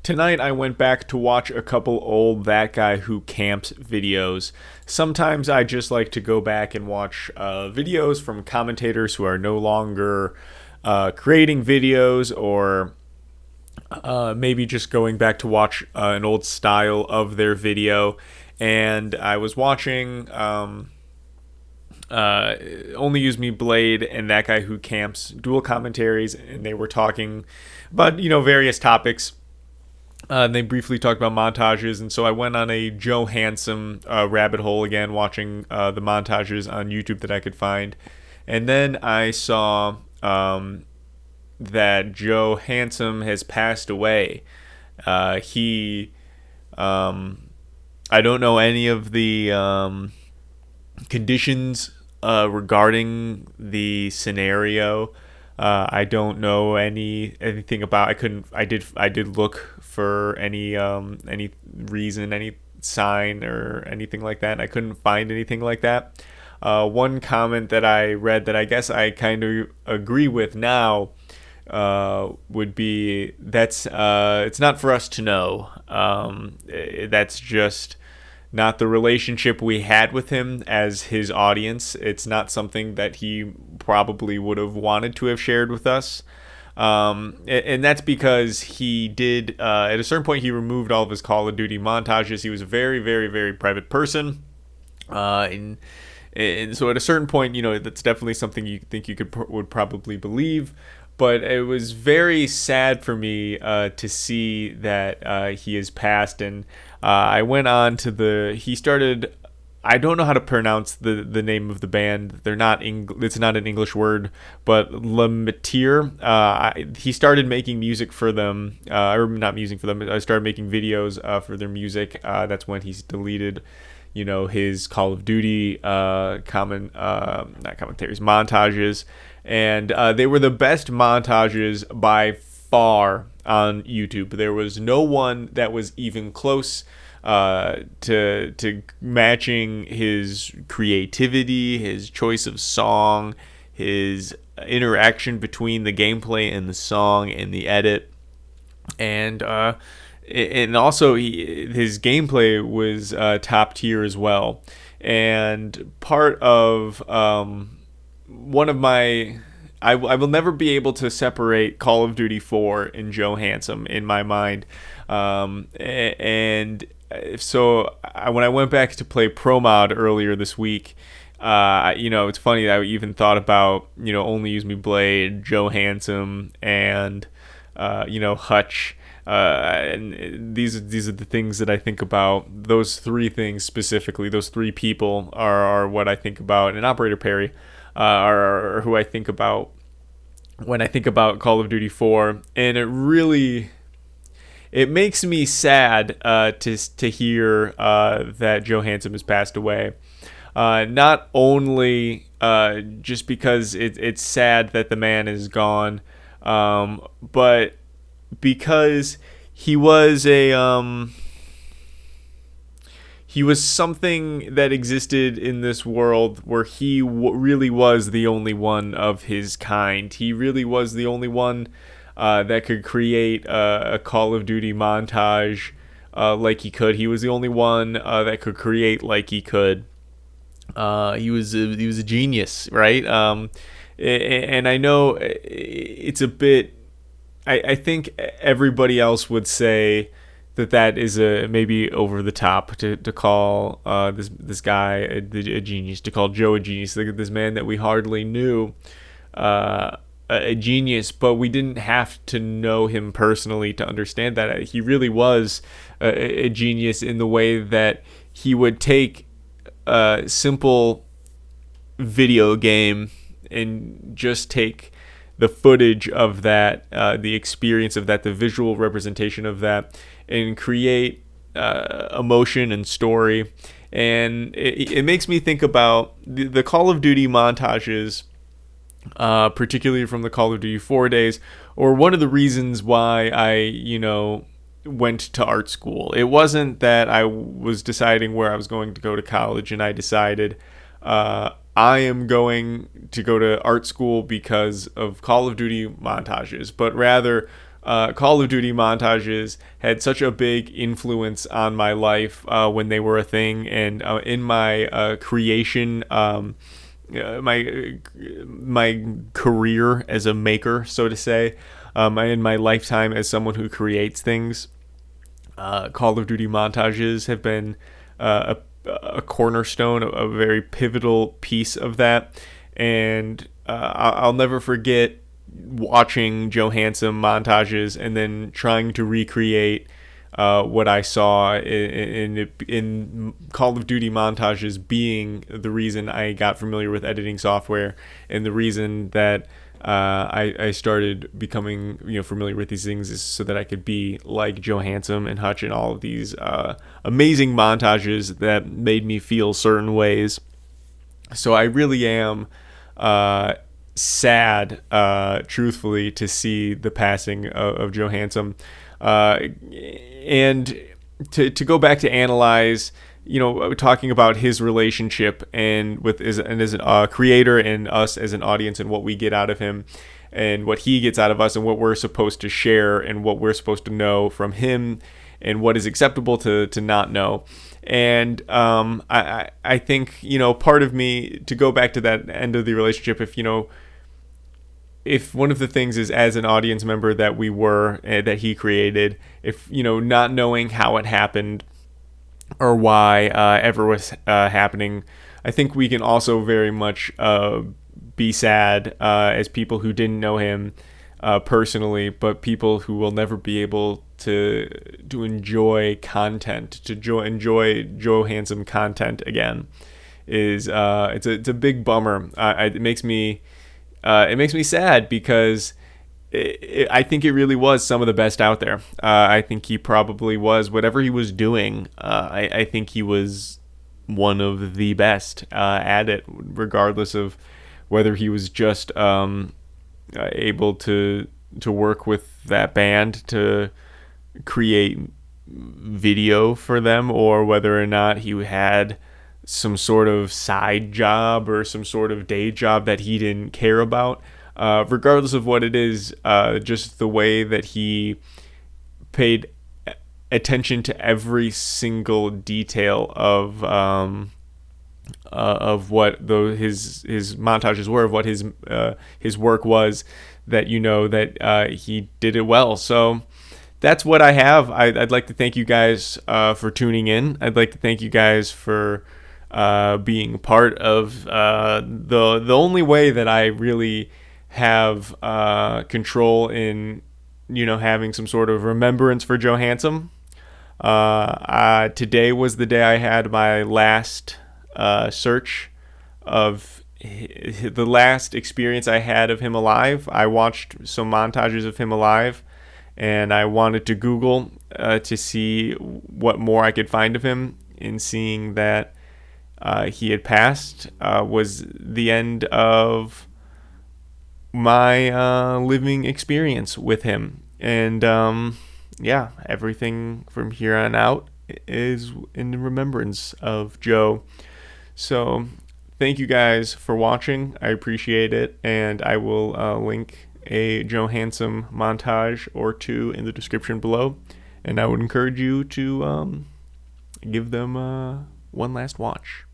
Tonight I went back to watch a couple old That Guy Who Camps videos. Sometimes I just like to go back and watch videos from commentators who are no longer creating videos, or maybe just going back to watch an old style of their video. And I was watching Only Use Me Blade and That Guy Who Camps dual commentaries, and they were talking about various topics. They briefly talked about montages, and so I went on a Joe Handsome rabbit hole again, watching the montages on YouTube that I could find. And then I saw that Joe Handsome has passed away. He, I don't know any of the conditions regarding the scenario. I don't know anything about. I did look for any reason, any sign or anything like that, and I couldn't find anything like that. One comment that I read that I guess I kind of agree with now would be that's it's not for us to know. That's just not the relationship we had with him as his audience. It's not something that he probably would have wanted to have shared with us. And that's because he did, at a certain point, he removed all of his Call of Duty montages. He was a very, very, very private person. And so at a certain point, that's definitely something you think would probably believe. But it was very sad for me to see that he has passed. And I went on to he started, I don't know how to pronounce the name of the band. It's not an English word, but Le Metier. He started making music for them, or not music for them. I started making videos for their music. That's when he's deleted, his Call of Duty not commentaries, montages. And they were the best montages by far on YouTube. There was no one that was even close to matching his creativity, his choice of song, his interaction between the gameplay and the song and the edit. And also his gameplay was top tier as well. And part of one of my, I will never be able to separate Call of Duty 4 and Joe Handsome in my mind. And so when I went back to play ProMod earlier this week, it's funny that I even thought about, Only Use Me Blade, Joe Handsome, and, Hutch. And these are the things that I think about. Those three things specifically, those three people are what I think about. And Operator Perry are who I think about when I think about Call of Duty 4. And it makes me sad to hear that Joe Handsome has passed away. Not only just because it's sad that the man is gone, but because he was he was something that existed in this world where he really was the only one of his kind. He really was the only one that could create a Call of Duty montage like he could. He was the only one that could create like he could. He was a genius, right? And I know it's a bit. I think everybody else would say that is maybe over the top to call this guy a genius, to call Joe a genius. Look at this man that we hardly knew a genius, but we didn't have to know him personally to understand that he really was a genius in the way that he would take a simple video game and just take the footage of that, the experience of that, the visual representation of that, and create emotion and story. And it makes me think about the Call of Duty montages, particularly from the Call of Duty 4 days, or one of the reasons why I, went to art school. It wasn't that I was deciding where I was going to go to college and I decided I am going to go to art school because of Call of Duty montages, but rather Call of Duty montages had such a big influence on my life when they were a thing, and in my creation, my career as a maker, so to say, in my lifetime as someone who creates things. Call of Duty montages have been a cornerstone, a very pivotal piece of that, and I'll never forget watching Joe Handsome montages and then trying to recreate what I saw in Call of Duty montages being the reason I got familiar with editing software and the reason that I started becoming familiar with these things is so that I could be like Joe Handsome and Hutch and all of these amazing montages that made me feel certain ways. So I really am sad, truthfully, to see the passing of Joe Handsome, and to go back to analyze, talking about his relationship and as a creator and us as an audience and what we get out of him and what he gets out of us and what we're supposed to share and what we're supposed to know from him and what is acceptable to not know. And I think, part of me, to go back to that end of the relationship, if one of the things is, as an audience member that we were, that he created, if, not knowing how it happened or why ever was happening, I think we can also very much be sad as people who didn't know him personally, but people who will never be able to enjoy content, to enjoy Joe Handsome content again. It's a big bummer. It makes me sad because I think it really was some of the best out there. I think he probably was, whatever he was doing, I think he was one of the best at it, regardless of whether he was just able to work with that band to create video for them, or whether or not he had some sort of side job or some sort of day job that he didn't care about. Regardless of what it is, just the way that he paid attention to every single detail of what his montages were, of what his work was, that that he did it well. So that's what I have. I'd like to thank you guys for tuning in. I'd like to thank you guys for being part of the only way that I really have control in having some sort of remembrance for Joe Handsome. Today was the day I had my last search of the last experience I had of him alive. I watched some montages of him alive, and I wanted to Google to see what more I could find of him. In seeing that he had passed was the end of my living experience with him. And everything from here on out is in remembrance of Joe. So thank you guys for watching. I appreciate it, and I will link a Joe Handsome montage or two in the description below, and I would encourage you to give them one last watch.